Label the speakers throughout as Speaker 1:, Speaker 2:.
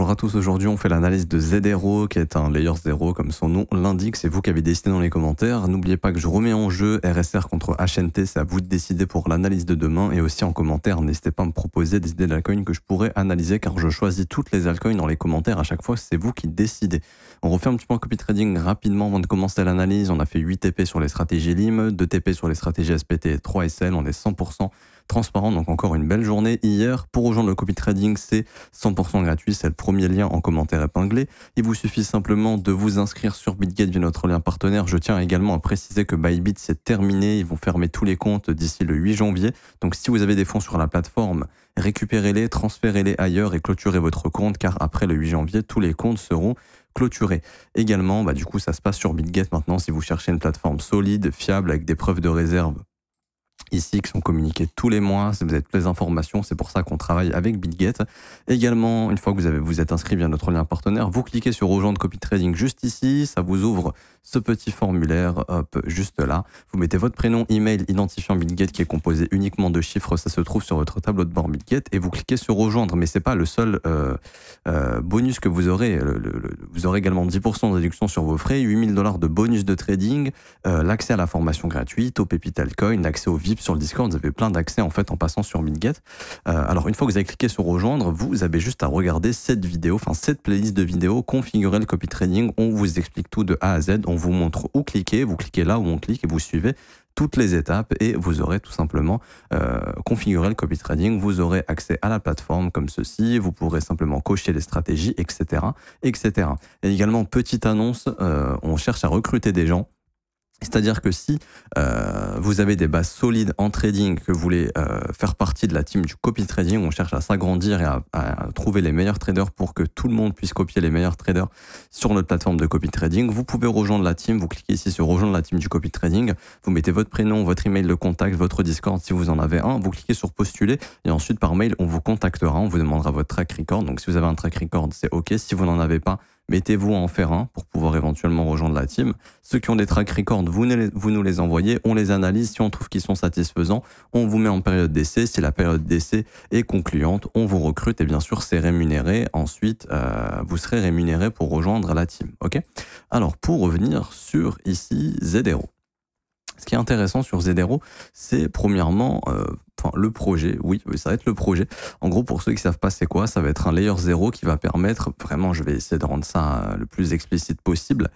Speaker 1: Bonjour à tous, aujourd'hui on fait l'analyse de ZERO qui est un layer 0 comme son nom l'indique, c'est vous qui avez décidé dans les commentaires. N'oubliez pas que je remets en jeu RSR contre HNT, c'est à vous de décider pour l'analyse de demain et aussi en commentaire, n'hésitez pas à me proposer des idées d'altcoins que je pourrais analyser car je choisis toutes les altcoins dans les commentaires à chaque fois, c'est vous qui décidez. On refait un petit point copy trading rapidement avant de commencer l'analyse, on a fait 8 TP sur les stratégies LIM, 2 TP sur les stratégies SPT et 3 SL, on est 100% transparent, donc encore une belle journée hier. Pour rejoindre le copy trading, c'est 100% gratuit, c'est le premier lien en commentaire épinglé. Il vous suffit simplement de vous inscrire sur Bitget via notre lien partenaire. Je tiens également à préciser que Bybit c'est terminé, ils vont fermer tous les comptes d'ici le 8 janvier. Donc si vous avez des fonds sur la plateforme, récupérez-les, transférez-les ailleurs et clôturez votre compte car après le 8 janvier, tous les comptes seront clôturés. Également, du coup, ça se passe sur Bitget maintenant si vous cherchez une plateforme solide, fiable, avec des preuves de réserve ici qui sont communiquées tous les mois, si vous avez toutes les informations, c'est pour ça qu'on travaille avec Bitget. Également, une fois que vous êtes inscrit via notre lien partenaire, vous cliquez sur rejoindre copy trading juste ici, ça vous ouvre ce petit formulaire, hop, juste là. Vous mettez votre prénom, email, identifiant Bitget qui est composé uniquement de chiffres, ça se trouve sur votre tableau de bord Bitget et vous cliquez sur rejoindre, mais c'est pas le seul bonus que vous aurez. Vous aurez également 10% de réduction sur vos frais, 8 000 $ de bonus de trading, l'accès à la formation gratuite, au Pépite Altcoin, l'accès au VIP sur le Discord, vous avez plein d'accès en fait en passant sur Bitget. Alors une fois que vous avez cliqué sur rejoindre, vous avez juste à regarder cette vidéo, enfin cette playlist de vidéos, configurer le copy trading, on vous explique tout de A à Z, on vous montre où cliquer, vous cliquez là où on clique et vous suivez toutes les étapes et vous aurez tout simplement configuré le copy trading, vous aurez accès à la plateforme comme ceci, vous pourrez simplement cocher les stratégies, etc. etc. Et également, petite annonce, on cherche à recruter des gens. C'est-à-dire que si vous avez des bases solides en trading, que vous voulez faire partie de la team du copy trading, on cherche à s'agrandir et à trouver les meilleurs traders pour que tout le monde puisse copier les meilleurs traders sur notre plateforme de copy trading. Vous pouvez rejoindre la team, vous cliquez ici sur rejoindre la team du copy trading, vous mettez votre prénom, votre email de contact, votre Discord si vous en avez un, vous cliquez sur postuler et ensuite par mail on vous contactera, on vous demandera votre track record. Donc si vous avez un track record c'est ok, si vous n'en avez pas, mettez-vous à en faire un pour pouvoir éventuellement rejoindre la team. Ceux qui ont des track records, vous nous les envoyez, on les analyse. Si on trouve qu'ils sont satisfaisants, on vous met en période d'essai. Si la période d'essai est concluante, on vous recrute et bien sûr c'est rémunéré. Ensuite, vous serez rémunéré pour rejoindre la team. Ok. Alors pour revenir sur ici ZERO. Ce qui est intéressant sur ZERO, c'est premièrement le projet, oui, ça va être le projet. En gros, pour ceux qui ne savent pas c'est quoi, ça va être un layer 0 qui va permettre, vraiment, je vais essayer de rendre ça le plus explicite possible.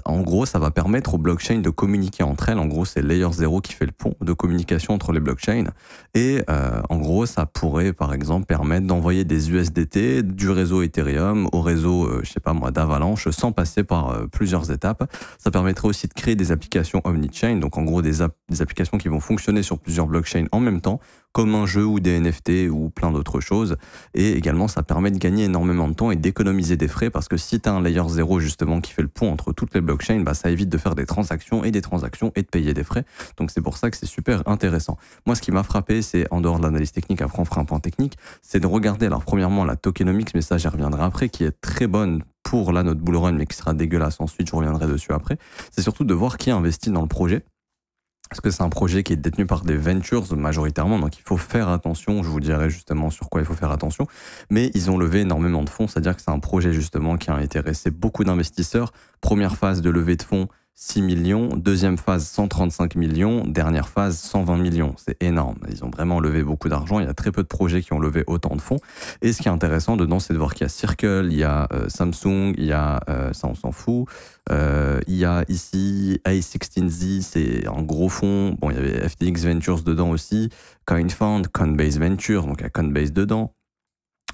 Speaker 1: En gros, ça va permettre aux blockchains de communiquer entre elles. En gros, c'est layer 0 qui fait le pont de communication entre les blockchains. Et en gros, ça pourrait, par exemple, permettre d'envoyer des USDT du réseau Ethereum au réseau, je sais pas moi, d'Avalanche, sans passer par plusieurs étapes. Ça permettrait aussi de créer des applications omni-chain, donc en gros des applications qui vont fonctionner sur plusieurs blockchains en même temps, comme un jeu ou des NFT ou plein d'autres choses. Et également, ça permet de gagner énormément de temps et d'économiser des frais parce que si tu as un layer 0 justement qui fait le pont entre toutes les blockchains, ça évite de faire des transactions et de payer des frais. Donc c'est pour ça que c'est super intéressant. Moi, ce qui m'a frappé, c'est en dehors de l'analyse technique, après on fera un point technique, c'est de regarder alors premièrement la tokenomics, mais ça j'y reviendrai après, qui est très bonne pour là notre bull run, mais qui sera dégueulasse ensuite, je reviendrai dessus après. C'est surtout de voir qui investit dans le projet. Parce que c'est un projet qui est détenu par des ventures majoritairement, donc il faut faire attention, je vous dirai justement sur quoi il faut faire attention, mais ils ont levé énormément de fonds, c'est-à-dire que c'est un projet justement qui a intéressé beaucoup d'investisseurs. Première phase de levée de fonds, 6 millions, deuxième phase 135 millions, dernière phase 120 millions. C'est énorme, ils ont vraiment levé beaucoup d'argent, il y a très peu de projets qui ont levé autant de fonds. Et ce qui est intéressant dedans, c'est de voir qu'il y a Circle, il y a Samsung, il y a, ça on s'en fout, il y a ici A16Z, c'est un gros fonds, bon il y avait FTX Ventures dedans aussi, CoinFund, Coinbase Ventures, donc il y a Coinbase dedans.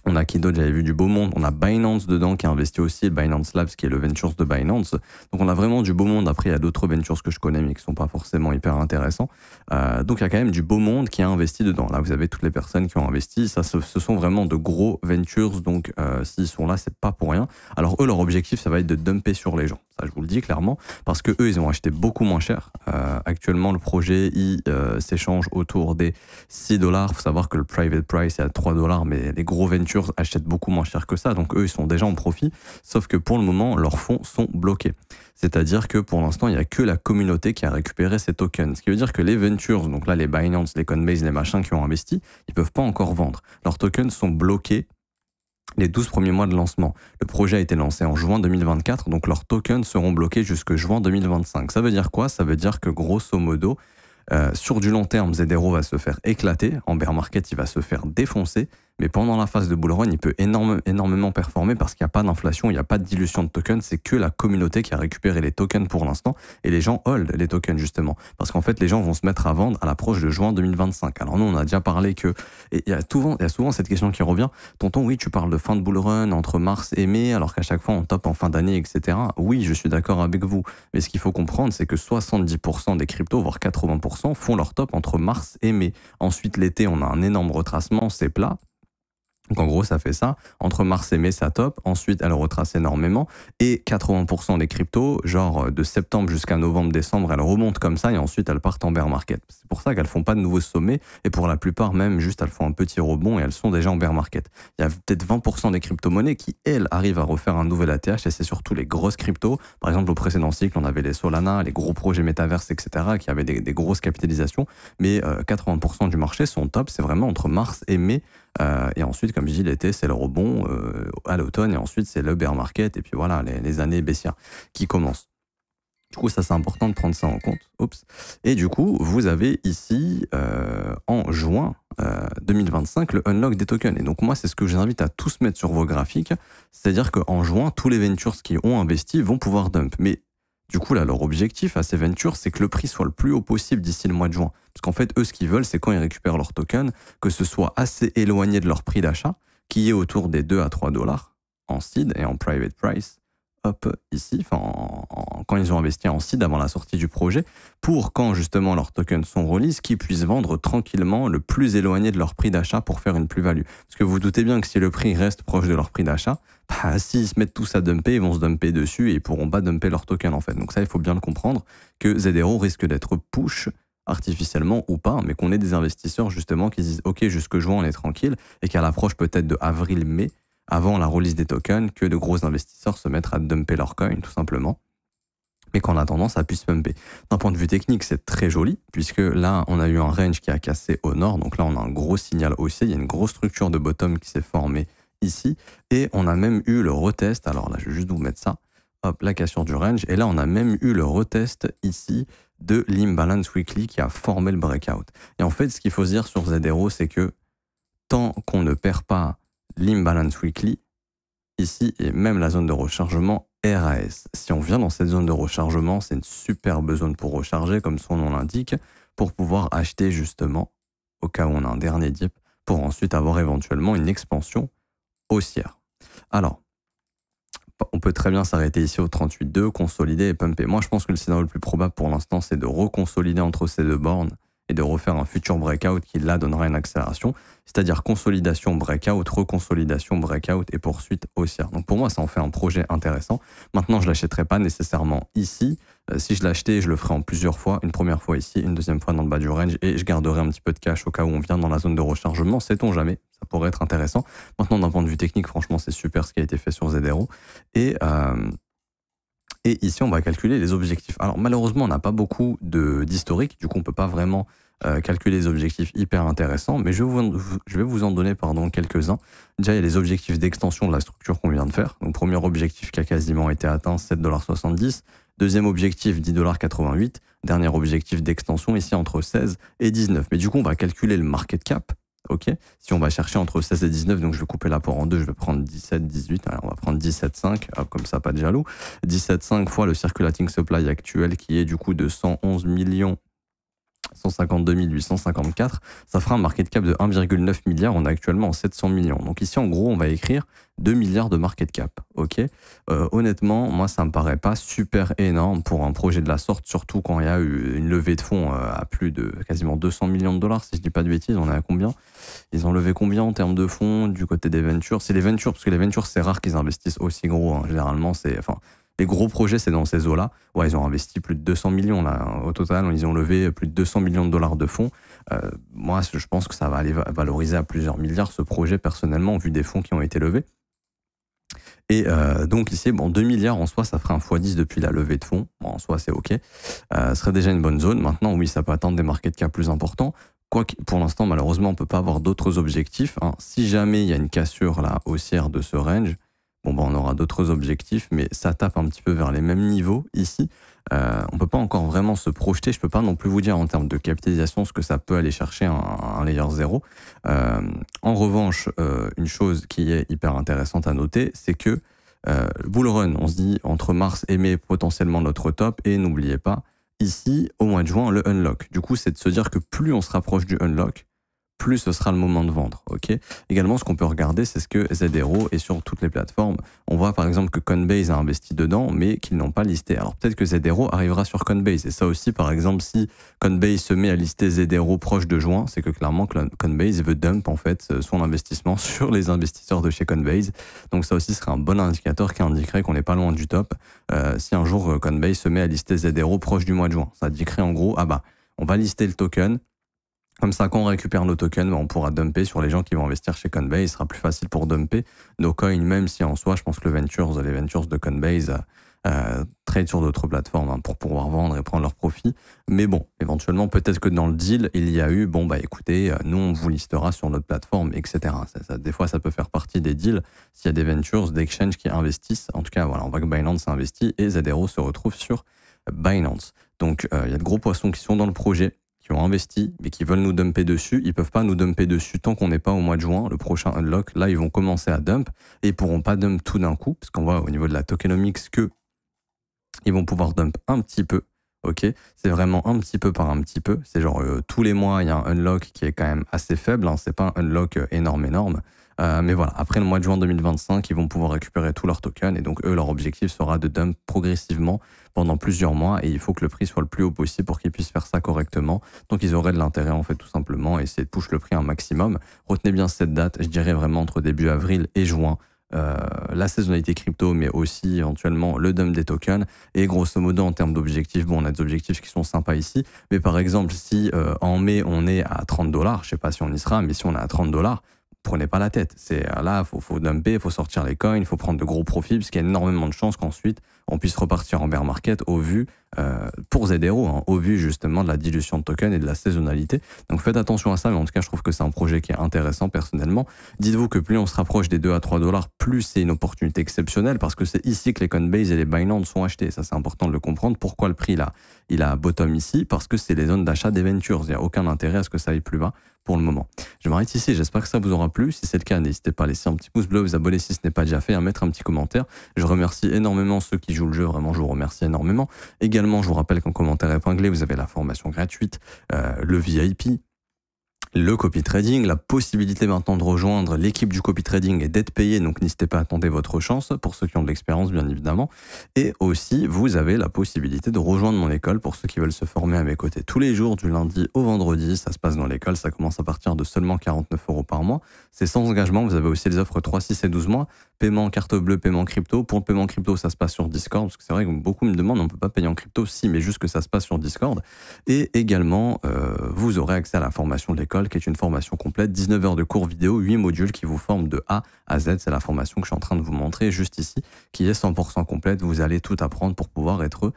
Speaker 1: On a qui d'autre? J'avais vu du beau monde. On a Binance dedans qui a investi aussi, Binance Labs qui est le Ventures de Binance. Donc on a vraiment du beau monde. Après, il y a d'autres Ventures que je connais mais qui sont pas forcément hyper intéressants. Donc il y a quand même du beau monde qui a investi dedans. Là, vous avez toutes les personnes qui ont investi. Ça, ce sont vraiment de gros Ventures. Donc s'ils sont là, c'est pas pour rien. Alors eux, leur objectif, ça va être de dumper sur les gens. Ça, je vous le dis clairement. Parce que eux, ils ont acheté beaucoup moins cher. Actuellement, le projet, il s'échange autour des $6. Faut savoir que le private price est à $3, mais les gros Ventures achètent beaucoup moins cher que ça, donc eux ils sont déjà en profit, sauf que pour le moment leurs fonds sont bloqués. C'est-à-dire que pour l'instant il n'y a que la communauté qui a récupéré ces tokens, ce qui veut dire que les ventures, donc là les Binance, les Coinbase, les machins qui ont investi, ils peuvent pas encore vendre. Leurs tokens sont bloqués les 12 premiers mois de lancement. Le projet a été lancé en juin 2024, donc leurs tokens seront bloqués jusque juin 2025. Ça veut dire quoi? Ça veut dire que grosso modo, sur du long terme, ZeroX va se faire éclater, en bear market il va se faire défoncer, mais pendant la phase de bull run il peut énormément performer parce qu'il n'y a pas d'inflation, il n'y a pas de dilution de tokens, c'est que la communauté qui a récupéré les tokens pour l'instant, et les gens hold les tokens justement, parce qu'en fait les gens vont se mettre à vendre à l'approche de juin 2025. Alors nous on a déjà parlé que, et il y a souvent cette question qui revient, tonton oui tu parles de fin de bull run entre mars et mai, alors qu'à chaque fois on top en fin d'année etc. Oui je suis d'accord avec vous, mais ce qu'il faut comprendre c'est que 70% des cryptos, voire 80% font leur top entre mars et mai. Ensuite l'été on a un énorme retracement, c'est plat. Donc en gros, ça fait ça. Entre mars et mai, ça top. Ensuite, elle retrace énormément. Et 80% des cryptos, genre de septembre jusqu'à novembre-décembre, elles remontent comme ça et ensuite elles partent en bear market. C'est pour ça qu'elles font pas de nouveaux sommets et pour la plupart même, juste elles font un petit rebond et elles sont déjà en bear market. Il y a peut-être 20% des crypto-monnaies qui, elles, arrivent à refaire un nouvel ATH et c'est surtout les grosses cryptos. Par exemple, au précédent cycle, on avait les Solana, les gros projets métaverse, etc., qui avaient des grosses capitalisations. Mais 80% du marché sont top. C'est vraiment entre mars et mai. Et ensuite, comme je dis, l'été, c'est le rebond à l'automne, et ensuite, c'est le bear market, et puis voilà, les années baissières qui commencent. Du coup, ça, c'est important de prendre ça en compte. Oups. Et du coup, vous avez ici, en juin 2025, le unlock des tokens. Et donc, moi, c'est ce que je vous invite à tous mettre sur vos graphiques. C'est-à-dire qu'en juin, tous les ventures qui ont investi vont pouvoir dump. Mais du coup, là, leur objectif à ces ventures, c'est que le prix soit le plus haut possible d'ici le mois de juin. Parce qu'en fait, eux, ce qu'ils veulent, c'est quand ils récupèrent leurs tokens, que ce soit assez éloigné de leur prix d'achat, qui est autour des 2 à 3 dollars en seed et en private price, hop, ici, quand ils ont investi en seed avant la sortie du projet, pour quand justement leurs tokens sont release, qu'ils puissent vendre tranquillement le plus éloigné de leur prix d'achat pour faire une plus-value. Parce que vous doutez bien que si le prix reste proche de leur prix d'achat, bah, s'ils se mettent tous à dumper, ils vont se dumper dessus et ils pourront pas dumper leurs tokens en fait. Donc ça, il faut bien le comprendre, que ZeroX risque d'être push artificiellement ou pas, mais qu'on ait des investisseurs justement qui disent ok, jusque juin on est tranquille, et qu'à l'approche peut-être de avril-mai, avant la release des tokens, que de gros investisseurs se mettent à dumper leurs coins tout simplement, mais qu'en attendant ça puisse pumper. D'un point de vue technique, c'est très joli, puisque là on a eu un range qui a cassé au nord, donc là on a un gros signal haussier, il y a une grosse structure de bottom qui s'est formée ici, et on a même eu le retest, alors là je vais juste vous mettre ça, hop, la cassure du range, et là on a même eu le retest ici de l'imbalance weekly qui a formé le breakout. Et en fait, ce qu'il faut se dire sur ZeroX, c'est que tant qu'on ne perd pas l'imbalance weekly, ici, et même la zone de rechargement RAS. Si on vient dans cette zone de rechargement, c'est une superbe zone pour recharger, comme son nom l'indique, pour pouvoir acheter justement, au cas où on a un dernier dip, pour ensuite avoir éventuellement une expansion haussière. Alors, on peut très bien s'arrêter ici au 38,2, consolider et pumper. Moi, je pense que le scénario le plus probable pour l'instant, c'est de reconsolider entre ces deux bornes et de refaire un futur breakout qui, là, donnera une accélération. C'est-à-dire consolidation, breakout, reconsolidation, breakout et poursuite haussière. Donc pour moi, ça en fait un projet intéressant. Maintenant, je ne l'achèterai pas nécessairement ici. Si je l'achetais, je le ferai en plusieurs fois. Une première fois ici, une deuxième fois dans le bas du range et je garderai un petit peu de cash au cas où on vient dans la zone de rechargement. Sait-on jamais? Ça pourrait être intéressant. Maintenant, d'un point de vue technique, franchement, c'est super ce qui a été fait sur ZeroX. Et ici, on va calculer les objectifs. Alors malheureusement, on n'a pas beaucoup d'historique. Du coup, on ne peut pas vraiment calculer les objectifs hyper intéressants, mais je vais vous en donner quelques-uns. Déjà, il y a les objectifs d'extension de la structure qu'on vient de faire. Donc, premier objectif qui a quasiment été atteint, 7,70 $. Deuxième objectif, 10,88 $. Dernier objectif d'extension, ici, entre 16 et 19. Mais du coup, on va calculer le market cap. Ok, si on va chercher entre 16 et 19, donc je vais couper l'apport en deux, je vais prendre 17, 18, alors on va prendre 17,5, comme ça, pas de jaloux. 17,5 fois le circulating supply actuel qui est du coup de 111 152 854, ça fera un market cap de 1,9 milliard, on est actuellement en 700 millions. Donc ici, en gros, on va écrire 2 milliards de market cap. Ok. Honnêtement, moi, ça me paraît pas super énorme pour un projet de la sorte, surtout quand il y a eu une levée de fonds à plus de quasiment 200 millions de dollars, si je dis pas de bêtises. On est à combien? Ils ont levé combien en termes de fonds du côté des ventures? C'est les ventures, parce que les ventures, c'est rare qu'ils investissent aussi gros. Hein. Généralement, c'est... Enfin, les gros projets, c'est dans ces eaux-là. Ouais, ils ont investi plus de 200 millions là. Au total, ils ont levé plus de 200 millions de dollars de fonds. Moi, je pense que ça va aller valoriser à plusieurs milliards ce projet personnellement, vu des fonds qui ont été levés. Et donc ici, bon, 2 milliards en soi, ça ferait un x10 depuis la levée de fonds. Bon, en soi, c'est OK. Ce serait déjà une bonne zone. Maintenant, oui, ça peut atteindre des market cap plus importants. Quoi que pour l'instant, malheureusement, on ne peut pas avoir d'autres objectifs, hein. Si jamais il y a une cassure là, haussière de ce range, bon, on aura d'autres objectifs, mais ça tape un petit peu vers les mêmes niveaux ici. On ne peut pas encore vraiment se projeter. Je ne peux pas non plus vous dire en termes de capitalisation ce que ça peut aller chercher un layer 0. En revanche, une chose qui est hyper intéressante à noter, c'est que bull run, on se dit entre mars et mai, potentiellement notre top. Et n'oubliez pas, ici, au mois de juin, le unlock. Du coup, c'est de se dire que plus on se rapproche du unlock, plus ce sera le moment de vendre. Ok. Également, ce qu'on peut regarder, c'est ce que ZRO est sur toutes les plateformes. On voit par exemple que Coinbase a investi dedans, mais qu'ils n'ont pas listé. Alors peut-être que ZRO arrivera sur Coinbase. Et ça aussi, par exemple, si Coinbase se met à lister ZRO proche de juin, c'est que clairement Coinbase veut dump en fait son investissement sur les investisseurs de chez Coinbase. Donc ça aussi serait un bon indicateur qui indiquerait qu'on n'est pas loin du top. Si un jour Coinbase se met à lister ZRO proche du mois de juin, ça indiquerait en gros, ah bah, on va lister le token. Comme ça, quand on récupère nos tokens, on pourra dumper sur les gens qui vont investir chez Coinbase. Il sera plus facile pour dumper nos coins, même si en soi, je pense que les ventures de Coinbase trade sur d'autres plateformes hein, pour pouvoir vendre et prendre leur profit. Mais bon, éventuellement, peut-être que dans le deal, il y a eu, bon, bah écoutez, nous, on vous listera sur notre plateforme, etc. Des fois, ça peut faire partie des deals s'il y a des ventures, d'exchange qui investissent. En tout cas, voilà, on voit que Binance investit et ZRO se retrouve sur Binance. Donc, il y a de gros poissons qui sont dans le projet, qui ont investi, mais qui veulent nous dumper dessus. Ils peuvent pas nous dumper dessus tant qu'on n'est pas au mois de juin, le prochain unlock. Là, ils vont commencer à dump et ils pourront pas dump tout d'un coup, parce qu'on voit au niveau de la tokenomics que ils vont pouvoir dump un petit peu. Ok, c'est vraiment un petit peu par un petit peu. C'est genre tous les mois, il y a un unlock qui est quand même assez faible. Hein. C'est pas un unlock énorme. Mais voilà, après le mois de juin 2025, ils vont pouvoir récupérer tous leurs tokens. Et donc, eux, leur objectif sera de dump progressivement pendant plusieurs mois. Et il faut que le prix soit le plus haut possible pour qu'ils puissent faire ça correctement. Donc, ils auraient de l'intérêt, en fait, tout simplement, à essayer de push le prix un maximum. Retenez bien cette date, je dirais vraiment entre début avril et juin. La saisonnalité crypto, mais aussi éventuellement le dump des tokens. Et grosso modo, en termes d'objectifs, bon, on a des objectifs qui sont sympas ici. Mais par exemple, si en mai, on est à 30 $, je sais pas si on y sera, mais si on est à 30 $, prenez pas la tête. C'est là, faut dumper, faut sortir les coins, il faut prendre de gros profits, parce qu'il y a énormément de chances qu'ensuite on puisse repartir en bear market au vu, pour ZRO, hein, au vu justement de la dilution de tokens et de la saisonnalité. Donc faites attention à ça, mais en tout cas, je trouve que c'est un projet qui est intéressant personnellement. Dites-vous que plus on se rapproche des 2 à 3 $, plus c'est une opportunité exceptionnelle, parce que c'est ici que les Coinbase et les Binance sont achetés. Ça, c'est important de le comprendre. Pourquoi le prix là, il a bottom ici? Parce que c'est les zones d'achat des ventures. Il n'y a aucun intérêt à ce que ça aille plus bas pour le moment. Je m'arrête ici, j'espère que ça vous aura plu. Si c'est le cas, n'hésitez pas à laisser un petit pouce bleu, vous abonner si ce n'est pas déjà fait, à mettre un petit commentaire. Je remercie énormément ceux qui jouent le jeu, vraiment je vous remercie énormément. Également, je vous rappelle qu'en commentaire épinglé, vous avez la formation gratuite, le VIP, le copy trading, la possibilité maintenant de rejoindre l'équipe du copy trading et d'être payé, donc n'hésitez pas à tenter votre chance pour ceux qui ont de l'expérience bien évidemment, et aussi vous avez la possibilité de rejoindre mon école pour ceux qui veulent se former à mes côtés tous les jours du lundi au vendredi. Ça se passe dans l'école, ça commence à partir de seulement 49 € par mois, c'est sans engagement. Vous avez aussi les offres 3, 6 et 12 mois, paiement carte bleue, paiement crypto. Pour le paiement crypto, ça se passe sur Discord, parce que c'est vrai que beaucoup me demandent, on ne peut pas payer en crypto, si, mais juste que ça se passe sur Discord. Et également, vous aurez accès à la formation de l'école, qui est une formation complète, 19 heures de cours vidéo, 8 modules qui vous forment de A à Z. C'est la formation que je suis en train de vous montrer juste ici, qui est 100% complète. Vous allez tout apprendre pour pouvoir être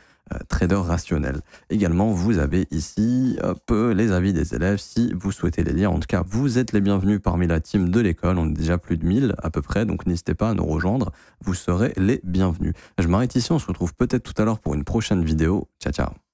Speaker 1: trader rationnel. Également, vous avez ici les avis des élèves si vous souhaitez les lire. En tout cas, vous êtes les bienvenus parmi la team de l'école. On est déjà plus de 1000 à peu près, donc n'hésitez pas à nous rejoindre. Vous serez les bienvenus. Je m'arrête ici, on se retrouve peut-être tout à l'heure pour une prochaine vidéo. Ciao, ciao.